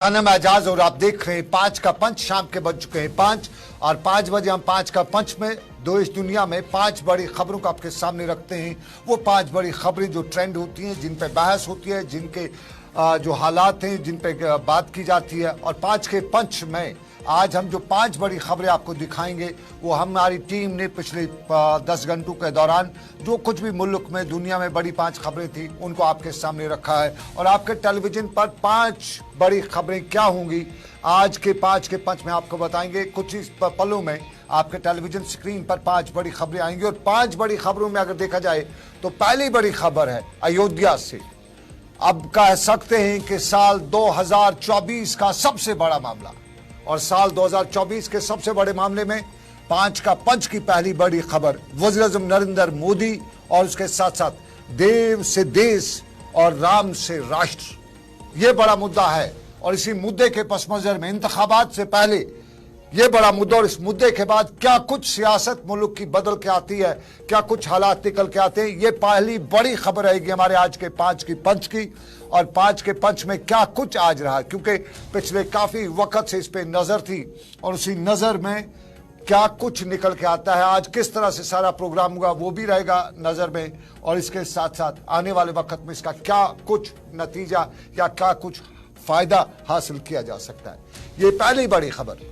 मैं एजाज और आप देख रहे हैं 5 का पंच। शाम के बज चुके हैं 5 और 5 बजे हम 5 का पंच में देश दुनिया में 5 बड़ी खबरों को आपके सामने रखते हैं। वो 5 बड़ी खबरें जो ट्रेंड होती हैं, जिन पे बहस होती है, जिनके जो हालात हैं, जिन पे बात की जाती है। और 5 के पंच में आज हम जो 5 बड़ी खबरें आपको दिखाएंगे वो हमारी टीम ने पिछले 10 घंटों के दौरान जो कुछ भी मुल्क में दुनिया में बड़ी 5 खबरें थी उनको आपके सामने रखा है। और आपके टेलीविजन पर 5 बड़ी खबरें क्या होंगी आज के 5 के पंच में आपको बताएंगे। कुछ ही पलों में आपके टेलीविजन स्क्रीन पर 5 बड़ी खबरें आएंगी। और 5 बड़ी खबरों में अगर देखा जाए तो पहली बड़ी खबर है अयोध्या से। अब कह सकते हैं कि साल 2024 का सबसे बड़ा मामला, और साल 2024 के सबसे बड़े मामले में 5 का पंच की पहली बड़ी खबर वज़ीर-ए-आज़म नरेंद्र मोदी और उसके साथ साथ देव से देश और राम से राष्ट्र, ये बड़ा मुद्दा है। और इसी मुद्दे के पस मंजर में इंतखाबात से पहले ये बड़ा मुद्दा और इस मुद्दे के बाद क्या कुछ सियासत मुल्क की बदल के आती है, क्या कुछ हालात निकल के आते हैं, ये पहली बड़ी खबर रहेगी हमारे आज के 5 की पंच की। और 5 के पंच में क्या कुछ आज रहा, क्योंकि पिछले काफी वक्त से इस पे नजर थी और उसी नजर में क्या कुछ निकल के आता है, आज किस तरह से सारा प्रोग्राम होगा वो भी रहेगा नजर में। और इसके साथ साथ आने वाले वक्त में इसका क्या कुछ नतीजा या क्या कुछ फायदा हासिल किया जा सकता है, ये पहली बड़ी खबर।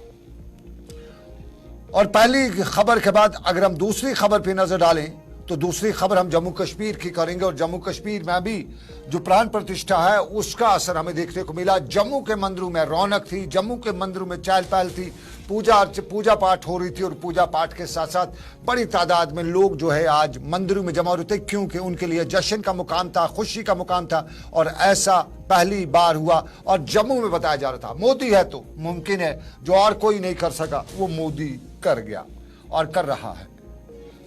और पहली खबर के बाद अगर हम दूसरी खबर पे नजर डालें तो दूसरी खबर हम जम्मू कश्मीर की करेंगे। और जम्मू कश्मीर में भी जो प्राण प्रतिष्ठा है उसका असर हमें देखने को मिला। जम्मू के मंदिरों में रौनक थी, जम्मू के मंदिरों में चहल पहल थी, पूजा पाठ हो रही थी। और पूजा पाठ के साथ साथ बड़ी तादाद में लोग जो है आज मंदिरों में जमा हो रहे थे, क्योंकि उनके लिए जश्न का मुकाम था, खुशी का मुकाम था। और ऐसा पहली बार हुआ। और जम्मू में बताया जा रहा था मोदी है तो मुमकिन है जो और कोई नहीं कर सका वो मोदी कर गया और कर रहा है।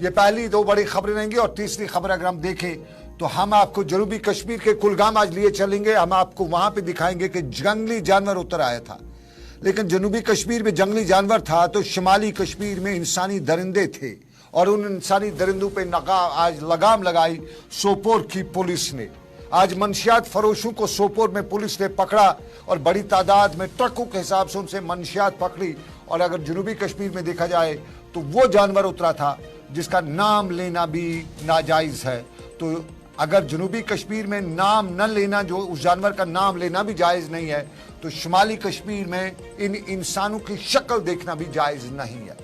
ये पहली 2 बड़ी खबरें रहेंगी। और तीसरी खबर अगर हम देखें तो हम आपको जनूबी कश्मीर के कुलगाम आज लिए चलेंगे। हम आपको वहां पे दिखाएंगे कि जंगली जानवर उतर आया था, लेकिन जनूबी कश्मीर में जंगली जानवर था तो शिमाली कश्मीर में इंसानी दरिंदे थे। और उन इंसानी दरिंदों पे आज लगाम लगाई सोपोर की पुलिस ने। आज मंशियात फरोशों को सोपोर में पुलिस ने पकड़ा और बड़ी तादाद में ट्रकों के हिसाब से उनसे मंशियात पकड़ी। और अगर जनूबी कश्मीर में देखा जाए तो वो जानवर उतरा था जिसका नाम लेना भी नाजायज है। तो अगर जनूबी कश्मीर में नाम न लेना, जो उस जानवर का नाम लेना भी जायज नहीं है, तो शुमाली कश्मीर में इन इंसानों की शक्ल देखना भी जायज नहीं है।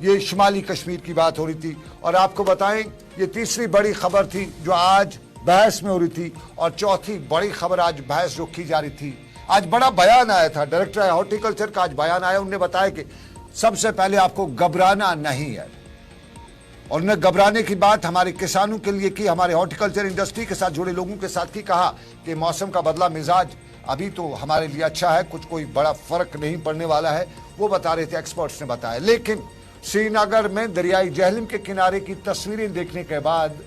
ये शुमाली कश्मीर की बात हो रही थी। और आपको बताएं ये तीसरी बड़ी खबर थी जो आज बहस में हो रही थी। और चौथी बड़ी खबर आज बहस जो की जा रही थी, आज बड़ा बयान आया था डायरेक्टर हॉर्टिकल्चर का। आज बयान आया, उन्होंने बताया कि सबसे पहले आपको घबराना नहीं है। और उन्हें घबराने की बात हमारे किसानों के लिए की, हमारे हॉर्टिकल्चर इंडस्ट्री के साथ जुड़े लोगों के साथ की। कहा कि मौसम का बदला मिजाज अभी तो हमारे लिए अच्छा है, कुछ कोई बड़ा फर्क नहीं पड़ने वाला है, वो बता रहे थे, एक्सपर्ट्स ने बताया। लेकिन श्रीनगर में दरियाई जहलम के किनारे की तस्वीरें देखने के बाद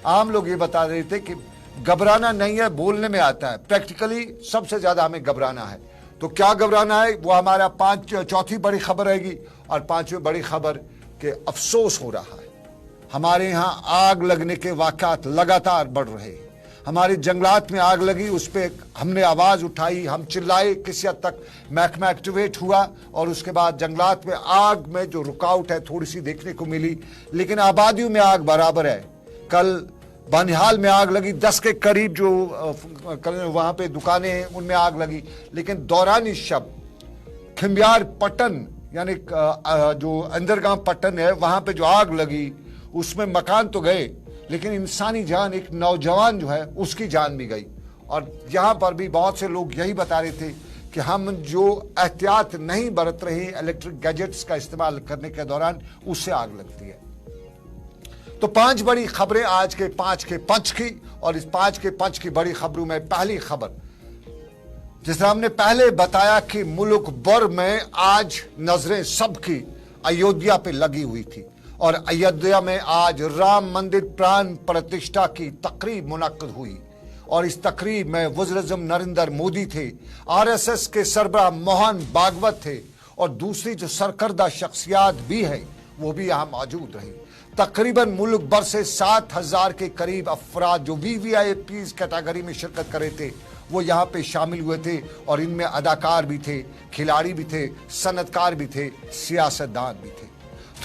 आम लोग ये बता रहे थे कि घबराना नहीं है, बोलने में आता है, प्रैक्टिकली सबसे ज्यादा हमें घबराना है। तो क्या घबराना है वो हमारा चौथी बड़ी खबर रहेगी। और 5वीं बड़ी खबर के अफसोस हो रहा है, हमारे यहाँ आग लगने के वाक़यात लगातार बढ़ रहे हैं। हमारे जंगलात में आग लगी, उस पर हमने आवाज उठाई, हम चिल्लाए, किसी हद तक महकमा एक्टिवेट हुआ। और उसके बाद जंगलात में आग में जो रुकावट है थोड़ी सी देखने को मिली, लेकिन आबादियों में आग बराबर है। कल बनिहाल में आग लगी, 10 के करीब जो वहां पे दुकानें हैं उनमें आग लगी। लेकिन दौरानी शब खिम्बियार पट्टन यानी जो अंदरगांव पट्टन है वहां पे जो आग लगी उसमें मकान तो गए, लेकिन इंसानी जान, एक नौजवान जो है उसकी जान भी गई। और यहां पर भी बहुत से लोग यही बता रहे थे कि हम जो एहतियात नहीं बरत रहे इलेक्ट्रिक गैजेट्स का इस्तेमाल करने के दौरान, उससे आग लगती है। तो 5 बड़ी खबरें आज के 5 के पंच की। और इस 5 के पंच की बड़ी खबरों में पहली खबर, जिस तरह हमने पहले बताया कि मुल्क भर में आज नजरें सबकी अयोध्या पे लगी हुई थी। और अयोध्या में आज राम मंदिर प्राण प्रतिष्ठा की तकरीब मुनक्कद हुई। और इस तकरीब में वज़ीर-ए-आज़म नरेंद्र मोदी थे, आरएसएस के सरबराह मोहन भागवत थे, और दूसरी जो सरकर्दा शख्सियात भी है वो भी यहाँ मौजूद रही। तकरीबन मुल्क भर से 7,000 के करीब अफराद जो वीवीआईपी कैटेगरी में शिरकत कर रहे थे वो यहाँ पे शामिल हुए थे और इनमें अदाकार भी थे, खिलाड़ी भी थे, सनतकार भी थे, सियासतदान भी थे।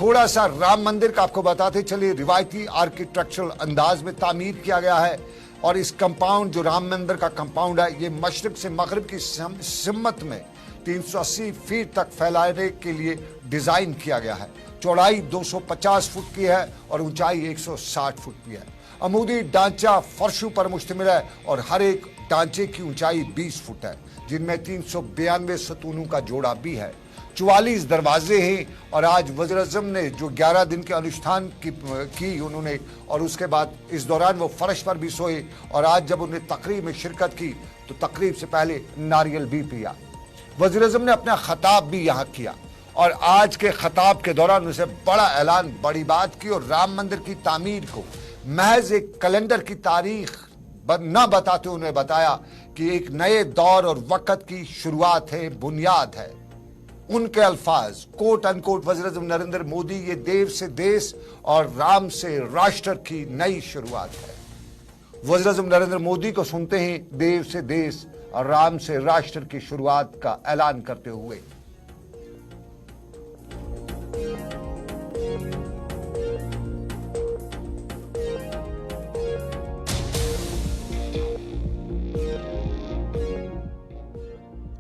थोड़ा सा राम मंदिर का आपको बताते चलिए। रिवायती आर्किटेक्चरल अंदाज में तामीर किया गया है और इस कंपाउंड, जो राम मंदिर का कंपाउंड है, ये मशरिक से मगरिब की सिमत में 380 फीट तक फैलाने के लिए डिजाइन किया गया है। चौड़ाई 250 फुट की है और ऊंचाई 160 फुट की है। अमूदी ढांचा फर्शों पर मुश्तमिल है और हर एक ढांचे की ऊंचाई 20 फुट है, जिनमें 392 सतूनों का जोड़ा भी है। 44 दरवाजे हैं और आज वज़ीर आज़म ने जो 11 दिन के अनुष्ठान की उन्होंने, और उसके बाद इस दौरान वो फर्श पर भी सोए और आज जब उन्हें तकरीब में शिरकत की तो तकरीब से पहले नारियल भी पिया। वज़ीर आज़म ने अपना खताब भी यहाँ किया और आज के खताब के दौरान उसे बड़ा ऐलान, बड़ी बात की और राम मंदिर की तामीर को महज एक कैलेंडर की तारीख न बताते उन्हें बताया कि एक नए दौर और वक़्त की शुरुआत है, बुनियाद है। उनके अल्फाज कोट अनकोट वज़ीर आज़म नरेंद्र मोदी, ये देव से देश और राम से राष्ट्र की नई शुरुआत है। वज़ीर आज़म नरेंद्र मोदी को सुनते हैं देव से देश और राम से राष्ट्र की शुरुआत का ऐलान करते हुए।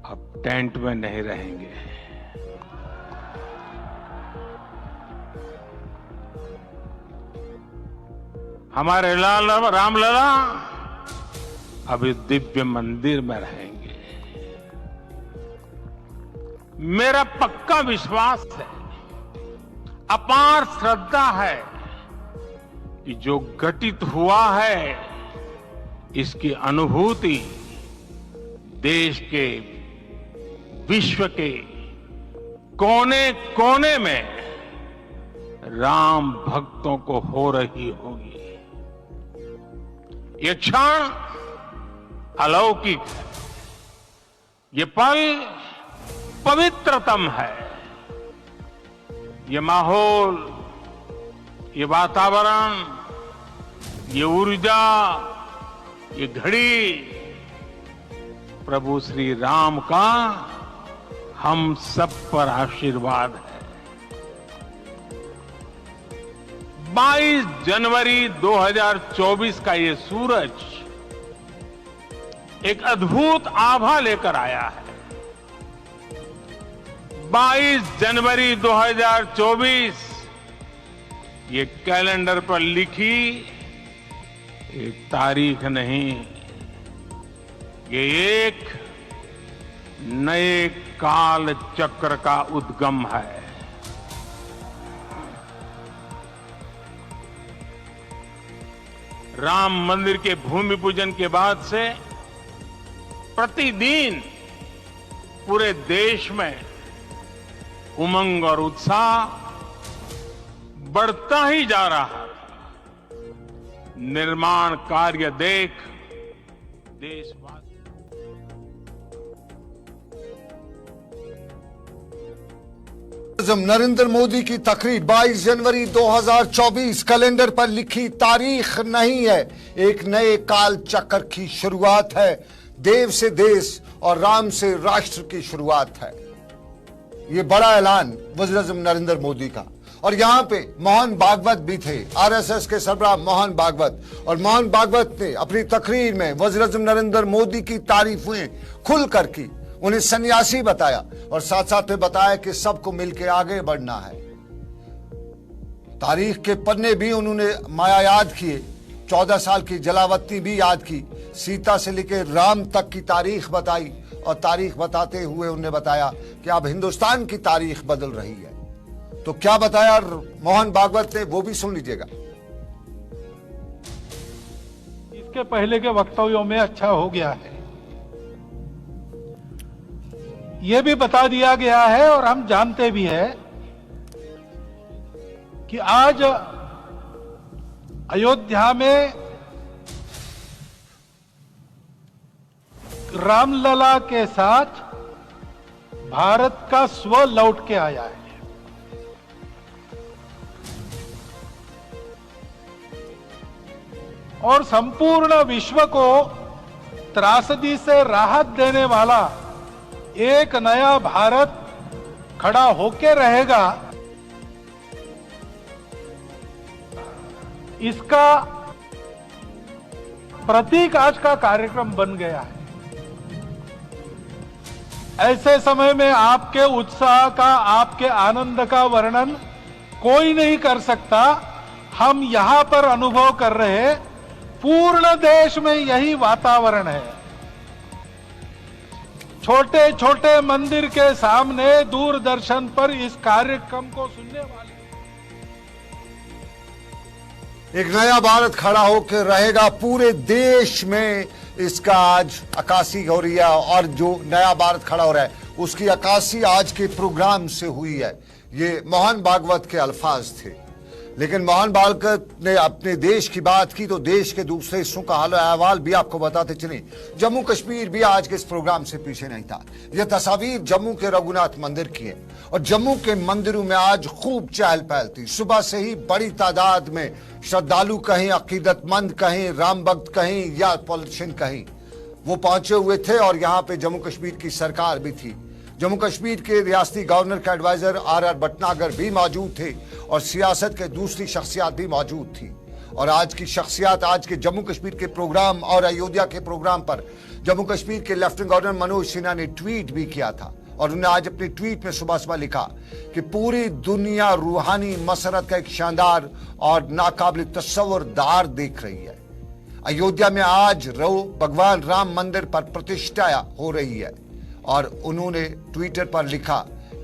अब टेंट में नहीं रहेंगे, हमारे लाल रामलला अभी दिव्य मंदिर में रहेंगे। मेरा पक्का विश्वास है, अपार श्रद्धा है कि जो घटित हुआ है इसकी अनुभूति देश के, विश्व के कोने कोने में राम भक्तों को हो रही होगी। ये क्षण अलौकिक है, ये पल पवित्रतम है। ये माहौल, ये वातावरण, ये ऊर्जा, ये घड़ी प्रभु श्री राम का हम सब पर आशीर्वाद है। 22 जनवरी 2024 का ये सूरज एक अद्भुत आभा लेकर आया है। 22 जनवरी 2024 ये कैलेंडर पर लिखी एक तारीख नहीं, ये एक नए काल चक्र का उद्गम है। राम मंदिर के भूमि पूजन के बाद से प्रतिदिन पूरे देश में उमंग और उत्साह बढ़ता ही जा रहा है। निर्माण कार्य देख देशवासी नरेंद्र मोदी की तकरीर 22 जनवरी 2024 कैलेंडर पर लिखी तारीख नहीं है, एक नए काल चक्र की शुरुआत है। देव से देश और राम से राष्ट्र की शुरुआत है। ये बड़ा ऐलान वज़ीर आज़म नरेंद्र मोदी का। और यहां पे मोहन भागवत भी थे, आरएसएस के सरबराह मोहन भागवत, और मोहन भागवत ने अपनी तकरीर में वज़ीर आज़म नरेंद्र मोदी की तारीफें खुलकर की, उन्हें सन्यासी बताया और साथ साथ में बताया कि सबको मिलकर आगे बढ़ना है। तारीख के पन्ने भी उन्होंने माया याद किए, 14 साल की जलावती भी याद की, सीता से लेकर राम तक की तारीख बताई और तारीख बताते हुए उन्हें बताया कि अब हिंदुस्तान की तारीख बदल रही है। तो क्या बताया मोहन भागवत ने, वो भी सुन लीजिएगा। इसके पहले के वक्तव्यों में अच्छा हो गया है, यह भी बता दिया गया है और हम जानते भी हैं कि आज अयोध्या में रामलला के साथ भारत का स्व लौट के आया है। और संपूर्ण विश्व को त्रासदी से राहत देने वाला एक नया भारत खड़ा होके रहेगा, इसका प्रतीक आज का कार्यक्रम बन गया है। ऐसे समय में आपके उत्साह का, आपके आनंद का वर्णन कोई नहीं कर सकता। हम यहां पर अनुभव कर रहे हैं, पूर्ण देश में यही वातावरण है। छोटे छोटे मंदिर के सामने दूरदर्शन पर इस कार्यक्रम को सुनने वाले एक नया भारत खड़ा होकर रहेगा, पूरे देश में इसका आज अक्कासी हो रही है। और जो नया भारत खड़ा हो रहा है उसकी अक्कासी आज के प्रोग्राम से हुई है। ये मोहन भागवत के अल्फाज थे, लेकिन मोहन भागवत ने अपने देश की बात की तो देश के दूसरे हिस्सों का हाल अहवाल भी आपको बताते चले। जम्मू कश्मीर भी आज के इस प्रोग्राम से पीछे नहीं था। यह तस्वीर जम्मू के रघुनाथ मंदिर की है और जम्मू के मंदिरों में आज खूब चहल पहल थी। सुबह से ही बड़ी तादाद में श्रद्धालु कहें, अकीदतमंद कहें, राम भक्त कहें या पॉलिटिशियन कहें, वो पहुंचे हुए थे। और यहाँ पे जम्मू कश्मीर की सरकार भी थी। जम्मू कश्मीर के रियासती गवर्नर का एडवाइजर आर भटनागर भी मौजूद थे और सियासत के दूसरी शख्सियात भी मौजूद थी। और आज की शख्सियात आज के जम्मू कश्मीर के प्रोग्राम और अयोध्या के प्रोग्राम पर जम्मू कश्मीर के लेफ्टिनेंट गवर्नर मनोज सिन्हा ने ट्वीट भी किया था। और उन्होंने आज अपने ट्वीट में सुबह सुबह लिखा कि पूरी दुनिया रूहानी मसरत का एक शानदार और नाकाबिल तस्वर दार देख रही है। अयोध्या में आज भगवान राम मंदिर पर प्रतिष्ठा हो रही है। और उन्होंने ट्विटर पर लिखा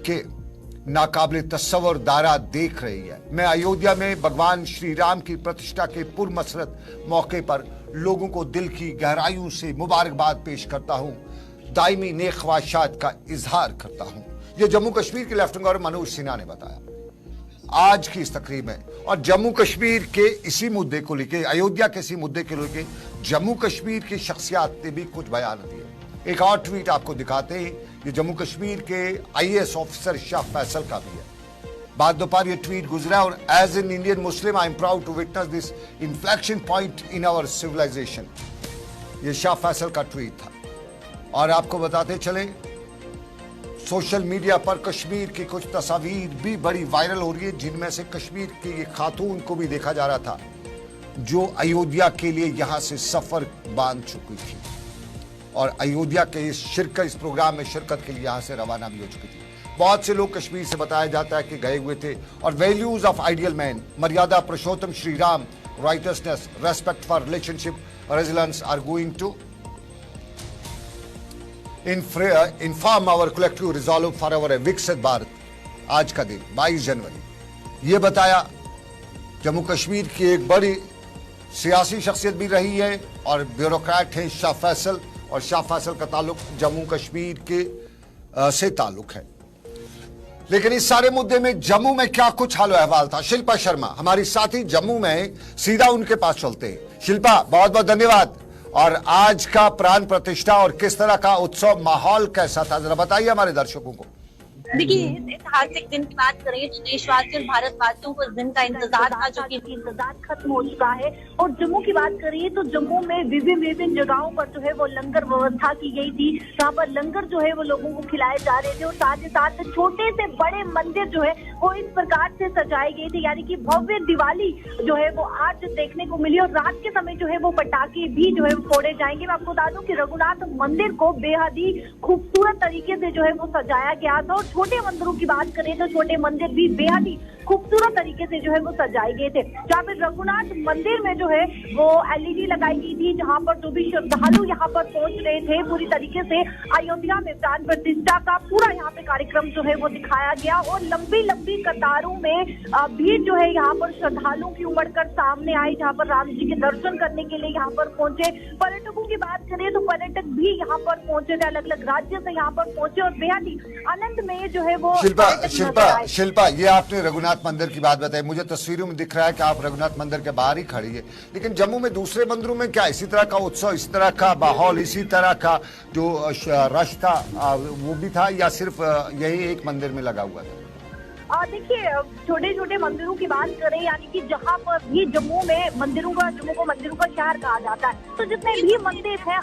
कि नाकाबिल तस्वर दारा देख रही है। मैं अयोध्या में भगवान श्री राम की प्रतिष्ठा के पुरमसरत मौके पर लोगों को दिल की गहराइयों से मुबारकबाद पेश करता हूं, दायमी नेक ख्वाहिशात का इजहार करता हूं। यह जम्मू कश्मीर के लेफ्टिनेंट गवर्नर मनोज सिन्हा ने बताया आज की इस तकरीब में। और जम्मू कश्मीर के इसी मुद्दे को लेकर, अयोध्या के इसी मुद्दे को लेकर जम्मू कश्मीर की शख्सियात ने भी कुछ बयान दिए। एक और ट्वीट आपको दिखाते हैं, ये जम्मू कश्मीर के IAS ऑफिसर शाह फैसल का भी है। बाद दोपहर ये ट्वीट गुजरा और as an Indian Muslim I am proud to witness this inflection point in our civilization. ये शाह फैसल का ट्वीट था। और आपको बताते चले, सोशल मीडिया पर कश्मीर की कुछ तस्वीर भी बड़ी वायरल हो रही है, जिनमें से कश्मीर की एक खातून को भी देखा जा रहा था जो अयोध्या के लिए यहां से सफर बांध चुकी थी और अयोध्या के इस प्रोग्राम में शिरकत के लिए यहां से रवाना भी हो चुकी थी। बहुत से लोग कश्मीर से बताया जाता है कि गए हुए थे। और वैल्यूज ऑफ आइडियल मैन, मर्यादा पुरुषोत्तम Shri Ram, righteousness, respect for relationship, resilience are going to inform our collective resolve for our Viksit Bharat. आज का दिन 22 जनवरी, ये बताया जम्मू कश्मीर की एक बड़ी सियासी शख्सियत भी रही है और ब्यूरोक्रेट हैं शाह फैसल। और शाह फैसल का ताल्लुक जम्मू कश्मीर के से ताल्लुक है। लेकिन इस सारे मुद्दे में जम्मू में क्या कुछ हाल अहवाल था, शिल्पा शर्मा हमारी साथी जम्मू में, सीधा उनके पास चलते हैं। शिल्पा, बहुत बहुत धन्यवाद। और आज का प्राण प्रतिष्ठा और किस तरह का उत्सव माहौल कैसा था, जरा बताइए हमारे दर्शकों को। देखिए, ऐतिहासिक दिन की बात करें तो देशवासियों और भारतवासियों को इस दिन का इंतजार था, जो कि इंतजार खत्म हो चुका है। और जम्मू की बात करिए तो जम्मू में विभिन्न जगहों पर जो है वो लंगर व्यवस्था की गई थी। यहाँ पर लंगर जो है वो लोगों को खिलाए जा रहे थे और साथ ही साथ छोटे से बड़े मंदिर जो है वो इस प्रकार से सजाए गए थे, यानी कि भव्य दिवाली जो है वो आज देखने को मिली। और रात के समय जो है वो पटाखे भी जो है वो फोड़े जाएंगे। मैं आपको बता दूं कि रघुनाथ मंदिर को बेहद ही खूबसूरत तरीके से जो है वो सजाया गया था। और छोटे मंदिरों की बात करें तो छोटे मंदिर भी बेहद ही खूबसूरत तरीके से जो है वो सजाए गए थे। जहाँ पे रघुनाथ मंदिर में जो है वो LED लगाई गई थी, जहाँ पर जो भी श्रद्धालु यहाँ पर पहुंच रहे थे पूरी तरीके से अयोध्या में प्राण प्रतिष्ठा का पूरा यहाँ पे कार्यक्रम जो है वो दिखाया गया। और लंबी लंबी कतारों में भीड़ जो है यहाँ पर श्रद्धालुओं की उमड़ कर सामने आई, जहाँ पर राम जी के दर्शन करने के लिए यहाँ पर पहुंचे। पर्यटकों की बात करें तो पर्यटक भी यहाँ पर पहुंचे थे, अलग अलग राज्य से यहाँ पर पहुंचे और बेहद ही आनंद में जो है वो शिल्पा, ये आपने रघुनाथ मंदिर की बात बताई। मुझे तस्वीरों में दिख रहा है कि आप रघुनाथ मंदिर के बाहर ही खड़ी है, लेकिन जम्मू में दूसरे मंदिरों में क्या इसी तरह का उत्सव, इसी तरह का माहौल, इसी तरह का जो रश था वो भी था या सिर्फ यही एक मंदिर में लगा हुआ था? देखिए, छोटे छोटे मंदिरों की बात करें, यानी कि जहाँ पर भी जम्मू को मंदिरों का शहर कहा जाता है, तो जितने भी मंदिर है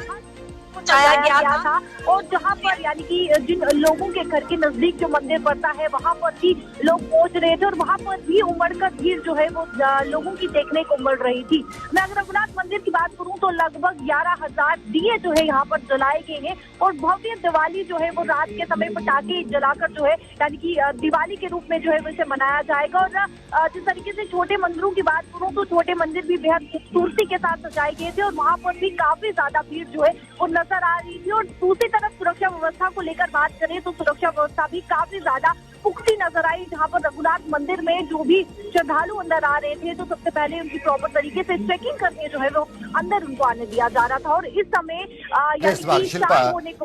पहुंचाया गया था और जहां पर यानी कि जिन लोगों के घर के नजदीक जो मंदिर पड़ता है वहां पर भी लोग पहुंच रहे थे और वहां पर भी उमड़कर भीड़ जो है वो लोगों की देखने को मिल रही थी। मैं अगर रघुनाथ मंदिर की बात करूं तो लगभग 11,000 दिए जो है यहाँ पर जलाए गए हैं और भव्य दिवाली जो है वो रात के समय पटाखे जलाकर जो है यानी कि दिवाली के रूप में जो है इसे मनाया जाएगा। और जिस तरीके से छोटे मंदिरों की बात करूं तो छोटे मंदिर भी बेहद खूबसूरती के साथ सजाए गए थे और वहां पर भी काफी ज्यादा भीड़ जो है वो नजर आ रही थी। और दूसरी तरफ सुरक्षा व्यवस्था को लेकर बात करें तो सुरक्षा व्यवस्था भी काफी ज्यादा पुख्ती नजर आई, जहां पर रघुनाथ मंदिर में जो भी श्रद्धालु अंदर आ रहे थे तो सबसे पहले उनकी प्रॉपर तरीके से चेकिंग करके जो है वो अंदर उनको आने दिया जा रहा था। और इस समय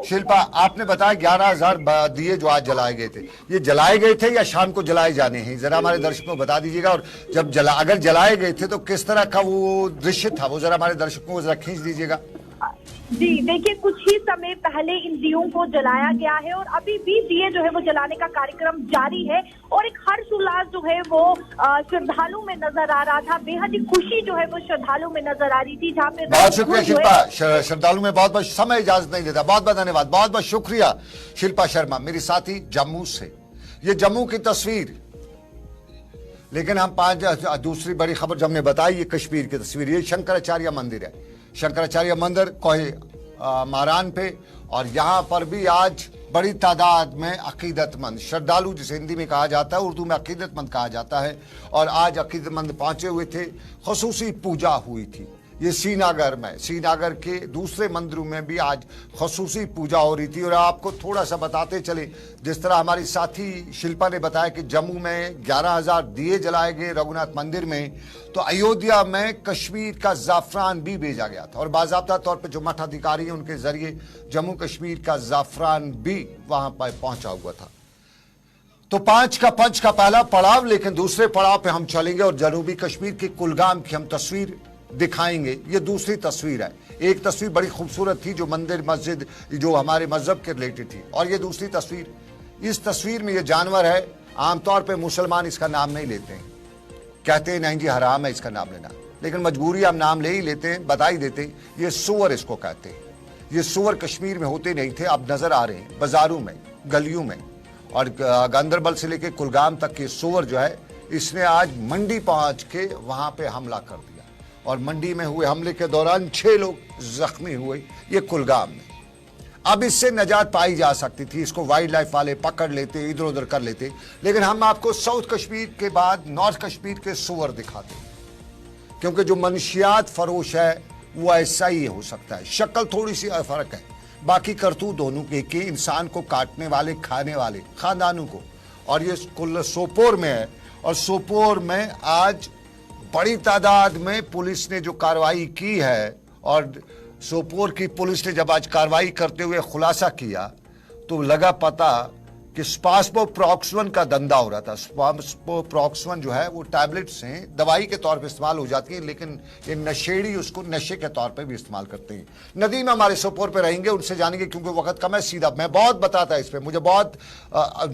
शिल्पा आपने बताया 11,000 दिए जो आज जलाए गए थे, ये जलाए गए थे या शाम को जलाए जाने हैं, जरा हमारे दर्शकों को बता दीजिएगा। और जब अगर जलाए गए थे तो किस तरह का वो दृश्य था, वो जरा हमारे दर्शकों को जरा खींच दीजिएगा। जी देखिए, कुछ ही समय पहले इन दियों को जलाया गया है और अभी भी दिए जो है वो जलाने का कार्यक्रम जारी है और एक हर्ष उल्लास जो है वो श्रद्धालु में नजर आ रहा था। बेहद ही खुशी जो है वो श्रद्धालु में नजर आ रही थी, जहाँ पे बहुत शुक्रिया शिल्पा, श्रद्धालु में बहुत बहुत समय इजाजत नहीं देता, बहुत बहुत धन्यवाद, बहुत बहुत शुक्रिया शिल्पा शर्मा मेरी साथी जम्मू से। ये जम्मू की तस्वीर, लेकिन हम दूसरी बड़ी खबर जो हमने बताई ये कश्मीर की तस्वीर। ये शंकराचार्य मंदिर है, शंकराचार्य मंदिर कोहे मारान पे, और यहाँ पर भी आज बड़ी तादाद में अकीदतमंद श्रद्धालु, जिसे हिंदी में कहा जाता है, उर्दू में अकीदतमंद कहा जाता है, और आज अकीदतमंद पहुंचे हुए थे। खुसूसी पूजा हुई थी ये श्रीनगर में, श्रीनगर के दूसरे मंदिरों में भी आज खुसूसी पूजा हो रही थी। और आपको थोड़ा सा बताते चले, जिस तरह हमारी साथी शिल्पा ने बताया कि जम्मू में 11,000 दिए जलाए गए रघुनाथ मंदिर में, तो अयोध्या में कश्मीर का ज़ाफ़रान भी भेजा गया था और बाज़ाब्ता तौर पर जो मठाधिकारी हैं उनके जरिए जम्मू कश्मीर का ज़ाफ़रान भी वहां पर पहुंचा हुआ था। तो पंच का पहला पड़ाव, लेकिन दूसरे पड़ाव पे हम चलेंगे और जनूबी कश्मीर के कुलगाम की हम तस्वीर दिखाएंगे। ये दूसरी तस्वीर है। एक तस्वीर बड़ी खूबसूरत थी जो मंदिर मस्जिद जो हमारे मजहब के रिलेटेड थी, और ये दूसरी तस्वीर, इस तस्वीर में ये जानवर है। आमतौर पे मुसलमान इसका नाम नहीं लेते हैं, कहते हैं नहीं जी हराम है इसका नाम लेना, लेकिन मजबूरी हम नाम ले ही लेते हैं, बता ही देते हैं। ये सूअर इसको कहते हैं। ये सूअर कश्मीर में होते नहीं थे, अब नजर आ रहे हैं बाजारों में, गलियों में, और गांदरबल से लेकर कुलगाम तक के सूअर जो है, इसने आज मंडी पहुंच के वहां पे हमला कर दिया और मंडी में हुए हमले के दौरान 6 लोग जख्मी हुए, ये कुलगाम में। अब इससे निजात पाई जा सकती थी, इसको वाइल्ड लाइफ वाले पकड़ लेते, इधर उधर कर लेते, लेकिन हम आपको साउथ कश्मीर के बाद नॉर्थ कश्मीर के सूअर दिखाते, क्योंकि जो मनशियात फरोश है वो ऐसा ही हो सकता है। शक्ल थोड़ी सी फर्क है, बाकी करतूत दोनों के इंसान को काटने वाले, खाने वाले खानदानों को। और ये कुल सोपोर में है, और सोपोर में आज बड़ी तादाद में पुलिस ने जो कार्रवाई की है, और सोपोर की पुलिस ने जब आज कार्रवाई करते हुए खुलासा किया तो लगा पता कि स्पास्पोप्रोक्सवन का धंधा हो रहा था। स्पास्पोप्रोक्सवन जो है वो टैबलेट्स हैं, दवाई के तौर पे इस्तेमाल हो जाती है, लेकिन ये नशेड़ी उसको नशे के तौर पे भी इस्तेमाल करते हैं। नदीम हमारे सोपोर पे रहेंगे, उनसे जानेंगे, क्योंकि वक्त कम है। सीधा मैं बहुत बताता है इस पे, मुझे बहुत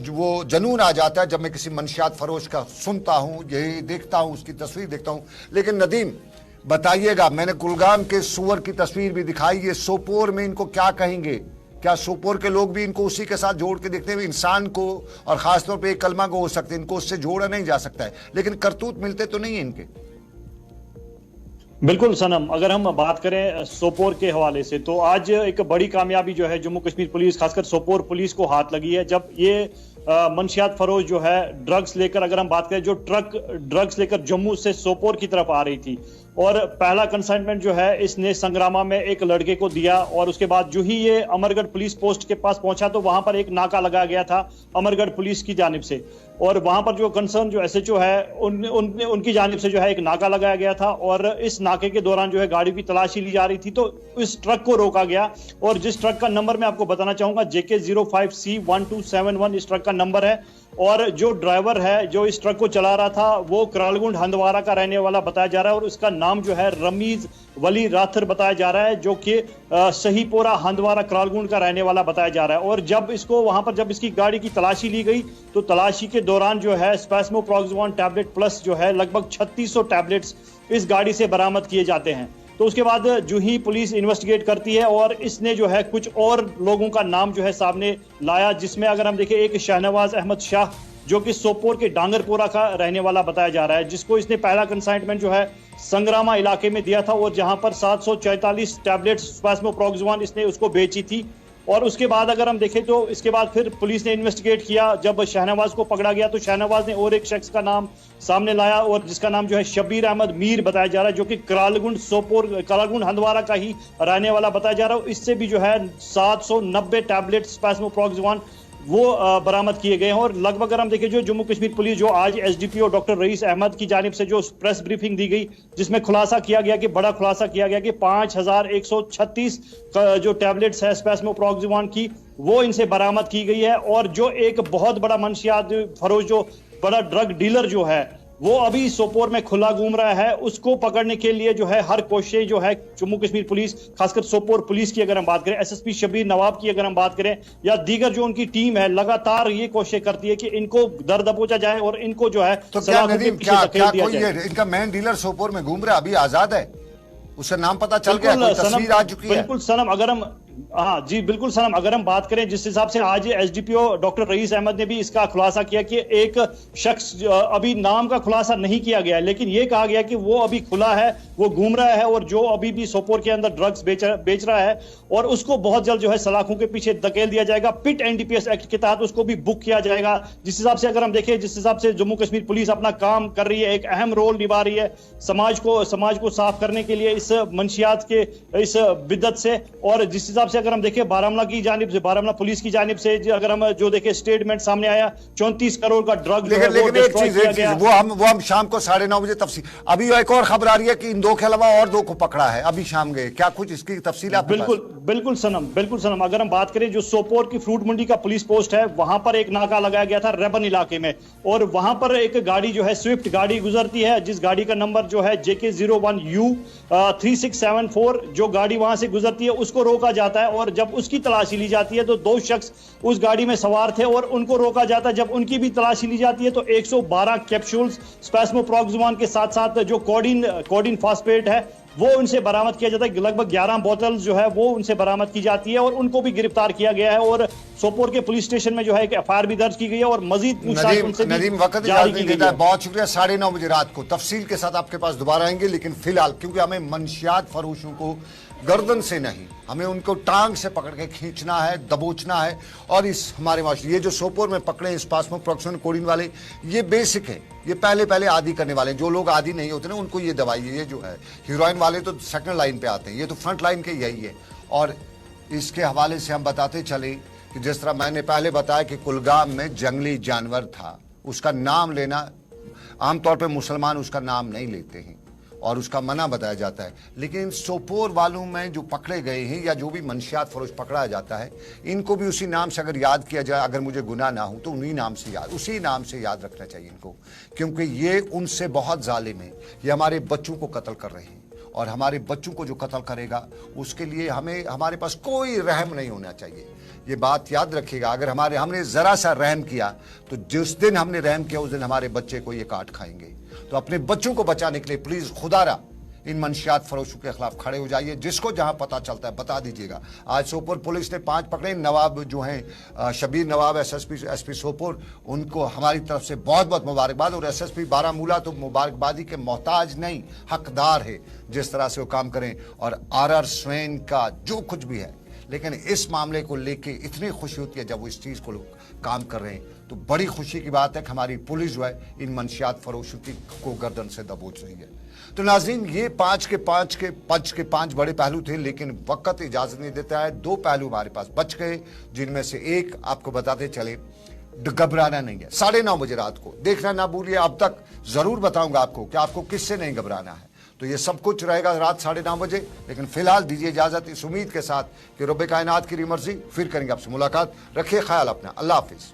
वो जनून आ जाता है जब मैं किसी मनशियात फरोश का सुनता हूँ, यही देखता हूँ, उसकी तस्वीर देखता हूँ। लेकिन नदीम बताइएगा, मैंने कुलगाम के सूअर की तस्वीर भी दिखाई, ये सोपोर में इनको क्या कहेंगे? क्या सोपोर के लोग भी इनको उसी के साथ जोड़ के देखते हैं? इंसान को, और खासतौर पे एक कलमा को हो सकते हैं, इनको उससे जोड़ा नहीं जा सकता है, लेकिन करतूत मिलते तो नहीं है इनके। बिल्कुल सनम, अगर हम बात करें सोपोर के हवाले से, तो आज एक बड़ी कामयाबी जो है जम्मू कश्मीर पुलिस, खासकर सोपोर पुलिस को हाथ लगी है। जब ये मंशियात फरोश जो है ड्रग्स लेकर, अगर हम बात करें, जो ट्रक ड्रग्स लेकर जम्मू से सोपोर की तरफ आ रही थी, और पहला कंसाइनमेंट जो है इसने संग्रामा में एक लड़के को दिया, और उसके बाद जो ही ये अमरगढ़ पुलिस पोस्ट के पास पहुंचा तो वहां पर एक नाका लगाया गया था अमरगढ़ पुलिस की जानिब से, और वहां पर जो कंसर्न जो SHO है उनकी जानिब से जो है एक नाका लगाया गया था, और इस नाके के दौरान जो है गाड़ी की तलाशी ली जा रही थी, तो इस ट्रक को रोका गया। और जिस ट्रक का नंबर मैं आपको बताना चाहूंगा, JK 05C1271 इस ट्रक का नंबर है, और जो ड्राइवर है जो इस ट्रक को चला रहा था वो करालगुंड हंदवारा का रहने वाला बताया जा रहा है, और उसका नाम जो है रमीज वली राथर बताया जा रहा है, जो कि सहीपोरा हंदवारा करालगुंड का रहने वाला बताया जा रहा है। और जब इसको वहां पर जब इसकी गाड़ी की तलाशी ली गई तो तलाशी के दौरान जो है स्पास्मोप्रोक्सवन टैबलेट प्लस जो है लगभग 3600 टैबलेट्स इस गाड़ी से बरामद किए जाते हैं। तो उसके बाद जो ही पुलिस इन्वेस्टिगेट करती है और इसने जो है कुछ और लोगों का नाम जो है सामने लाया, जिसमें अगर हम देखें एक शाहनवाज अहमद शाह जो कि सोपोर के डांगरपोरा का रहने वाला बताया जा रहा है, जिसको इसने पहला कंसाइनमेंट जो है संग्रामा इलाके में दिया था और जहां पर 744 टैबलेट स्पैस्मोप्रोक्सोन इसने उसको बेची थी। और उसके बाद अगर हम देखें तो इसके बाद फिर पुलिस ने इन्वेस्टिगेट किया। जब शाहनवाज को पकड़ा गया तो शाहनवाज ने और एक शख्स का नाम सामने लाया और जिसका नाम जो है शबीर अहमद मीर बताया जा रहा है, जो कि करालगुंड सोपोर करालगुंड हंदवारा का ही रहने वाला बताया जा रहा है। इससे भी जो है 790 टैबलेट स्पैस्मोप्रोक्सोन वो बरामद किए गए हैं। और लगभग अगर हम देखें जो जम्मू कश्मीर पुलिस जो आज एसडीपीओ डॉक्टर रईस अहमद की जानिब से जो प्रेस ब्रीफिंग दी गई, जिसमें खुलासा किया गया कि बड़ा खुलासा किया गया कि 5136 जो टैबलेट्स है स्पैस्मोप्रोक्सोन की वो इनसे बरामद की गई है। और जो एक बहुत बड़ा मंशियात फरोश जो बड़ा ड्रग डीलर जो है वो अभी सोपोर में खुला घूम रहा है, उसको पकड़ने के लिए जो है हर कोशिश जो है जम्मू कश्मीर पुलिस, खासकर सोपोर पुलिस की अगर हम बात करें, एसएसपी शबीर नवाब की अगर हम बात करें या दीगर जो उनकी टीम है, लगातार ये कोशिश करती है कि इनको दर दबोचा जाए और इनको जो है तो क्या नदीम क्या कोई इनका मेन डीलर सोपोर में घूम रहा है, अभी आजाद है, उसका नाम पता चल गया, कोई तस्वीर आ चुकी है? बिल्कुल सनम, अगर हम हाँ जी बिल्कुल सनम, अगर हम बात करें जिस हिसाब से आज एसडीपीओ डॉक्टर रईस अहमद ने भी इसका खुलासा किया कि एक शख्स अभी नाम का खुलासा नहीं किया गया है, लेकिन यह कहा गया कि वो अभी खुला है, वो घूम रहा है और जो अभी भी सोपोर के अंदर ड्रग्स बेच रहा है और उसको बहुत जल्द जो है सलाखों के पीछे धकेल दिया जाएगा। पिट एनडीपीएस एक्ट के तहत उसको भी बुक किया जाएगा। जिस हिसाब से अगर हम देखें, जिस हिसाब से जम्मू कश्मीर पुलिस अपना काम कर रही है, एक अहम रोल निभा रही है समाज को साफ करने के लिए इस मंशियात के इस बिद्दत से। और जिस हिसाब से अगर हम देखें बारामूला की जानिब से, बारामूला पुलिस की जानिब से अगर हम जो देखें स्टेटमेंट सामने आया 34 करोड़ का ड्रग लेकिन एक चीज वो हम शाम को 9:30 बजे तफसील, अभी एक और खबर आ रही है कि इन दो के अलावा और दो को पकड़ा है अभी शाम गए, क्या कुछ इसकी तफसील आप? बिल्कुल सनम, अगर हम बात करें जो सोपोर की फ्रूट मंडी का पुलिस पोस्ट है, वहां पर एक नाका लगाया गया था रेबन इलाके में और वहां पर एक गाड़ी जो है स्विफ्ट गाड़ी गुजरती है, जिस गाड़ी का नंबर जो है JK01U 3674, जो गाड़ी वहां से गुजरती है उसको रोका जाता है और जब उसकी तलाशी ली जाती है तो दो शख्स उस गाड़ी में सवार थे और उनको रोका जाता है। जब उनकी भी तलाशी ली जाती है तो 112 कैप्सूल्स स्पैस्मोप्रोक्सोन के साथ साथ जो कोडिन फॉस्फेट है वो उनसे बरामद किया जाता है। लगभग 11 बोतल जो है वो उनसे बरामद की जाती है और उनको भी गिरफ्तार किया गया है और सोपोर के पुलिस स्टेशन में जो है एक एफआईआर भी दर्ज की गई है और मजीद पूछताछ उनसे जारी की गई है। बहुत शुक्रिया। 9:30 बजे रात को तफसील के साथ आपके पास दोबारा आएंगे, लेकिन फिलहाल क्योंकि हमें मंशियात फरोशों को गर्दन से नहीं, हमें उनको टांग से पकड़ के खींचना है, दबोचना है। और इस हमारे माशरे ये जो सोपोर में पकड़े हैं स्पैस्मोप्रोक्सोन कोडिन वाले, ये बेसिक है, ये पहले आदी करने वाले हैं। जो लोग आदी नहीं होते ना उनको ये दवाई, ये जो है हीरोइन वाले तो सेकंड लाइन पे आते हैं, ये तो फ्रंट लाइन के यही है। और इसके हवाले से हम बताते चले कि जिस तरह मैंने पहले बताया कि कुलगाम में जंगली जानवर था, उसका नाम लेना आमतौर पर मुसलमान उसका नाम नहीं लेते हैं और उसका मना बताया जाता है, लेकिन सोपोर वालों में जो पकड़े गए हैं या जो भी मंशियात फरोश पकड़ा जाता है, इनको भी उसी नाम से अगर याद किया जाए, अगर मुझे गुनाह ना हो तो उसी नाम से याद रखना चाहिए इनको, क्योंकि ये उनसे बहुत जालिम है। ये हमारे बच्चों को कत्ल कर रहे हैं और हमारे बच्चों को जो कत्ल करेगा उसके लिए हमारे पास कोई रहम नहीं होना चाहिए। ये बात याद रखिएगा। अगर हमने जरा सा रहम किया तो जिस दिन हमने रहम किया उस दिन हमारे बच्चे को ये काट खाएंगे। तो अपने बच्चों को बचाने के लिए प्लीज खुदारा इन मंशियात फरोशों के खिलाफ खड़े हो जाइए। जिसको जहां पता चलता है बता दीजिएगा। आज सोपोर पुलिस ने 5 पकड़े। नवाब जो हैं शबीर नवाब एसपी सोपोर, उनको हमारी तरफ से बहुत बहुत मुबारकबाद। और एसएसपी बारामूला तो मुबारकबादी के मोहताज नहीं, हकदार है जिस तरह से वो काम करें। और RR स्वैन का जो कुछ भी है, लेकिन इस मामले को लेके इतनी खुशी होती है जब वो इस चीज को काम कर रहे हैं, तो बड़ी खुशी की बात है कि हमारी पुलिस जो है इन मंशियात फरोशों को गर्दन से दबोच रही है। तो नाज़रीन, ये 5 के 5 बड़े पहलू थे, लेकिन वक्त इजाजत नहीं देता है। 2 पहलू हमारे पास बच गए, जिनमें से एक आपको बताते चले, घबराना नहीं है। 9:30 बजे रात को देखना ना भूलिए। अब तक जरूर बताऊंगा आपको कि आपको किससे नहीं घबराना है। तो ये सब कुछ रहेगा रात 9:30 बजे। लेकिन फिलहाल दीजिए इजाजत इस उम्मीद के साथ कि रब्बे कायनात की मर्जी, फिर करेंगे आपसे मुलाकात। रखिए ख्याल अपना। अल्लाह हाफिज।